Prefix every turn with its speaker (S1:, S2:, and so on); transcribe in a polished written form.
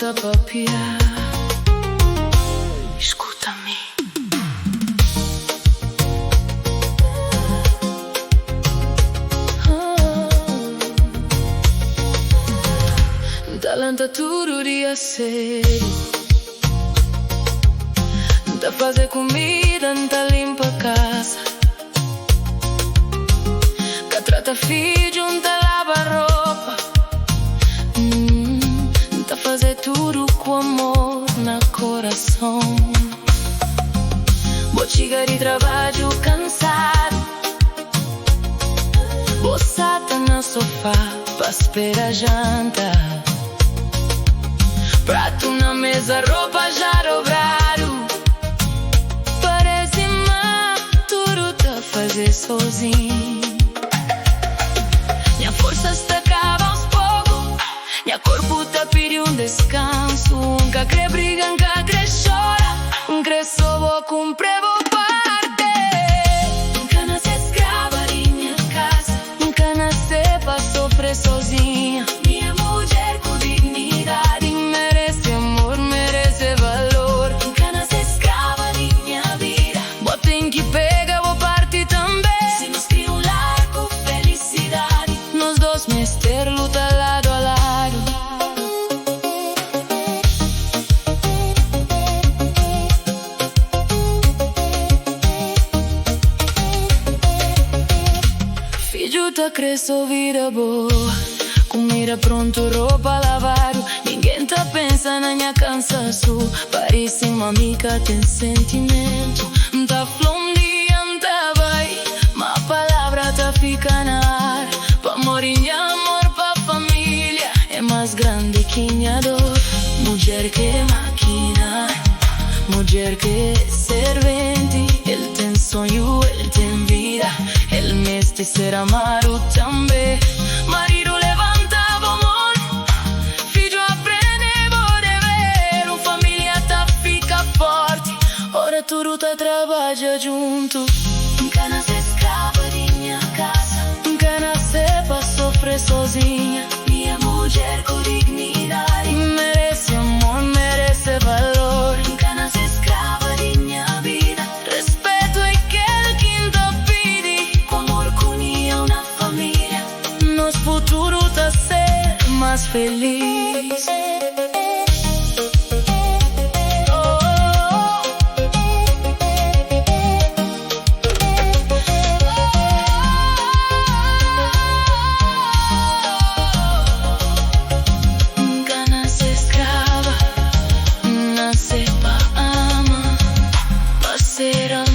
S1: volta pra piar. Escuta-me. Talento tudo dia cedo, da fazer comida, da limpa a casa, da trata filho, da lava roupa, da fazer tudo com amor no coração. Vou chegar de trabalho cansado, vou sentar no sofá pra esperar a janta. Prato na mesa, roupa já dobraram. Parece tudo tá fazer sozinho. Minha força está acaba aos poucos, minha corpo tá pedindo descanso. Nunca quer brigar, nunca quer chorar, nunca só vou cumprir, vou partir. Nunca nasci escrava de minha casa, nunca nasci pra sofrer sozinha. Minha mulher com dignidade merece amor, merece valor. Nunca nasci escrava de minha vida, vou ter que pegar, vou partir também. Se nos cria um lar com felicidade, nós dois mister luta lado a lado. Filho tá crescendo, vida boa, comida pronto, roupa lavado. Ninguém tá pensando na minha cansaço. Parece uma amiga, tem sentimento. Tá flom de anta vai, mas a palavra tá fica na ar. Pa amor e amor pa família é mais grande que minha dor. Mulher que máquina, mulher que servente. Ele tem sonho, ele tem vida, ele merece ser amado também. Marido levanta amor, filho aprende o dever. Uma família tá fica forte, ora tudo tá trabalha junto. Nunca nasce escrava de minha casa, nunca nasce pra sofrer sozinha. Minha mulher com dignidade merece amor, merece valor. Nunca nasce escrava de minha vida, respeito é aquele que te pede. Com amor, com união na família, nosso futuro tá ser mais feliz. Nunca nasce escrava, nasce pra amar, pra ser amada.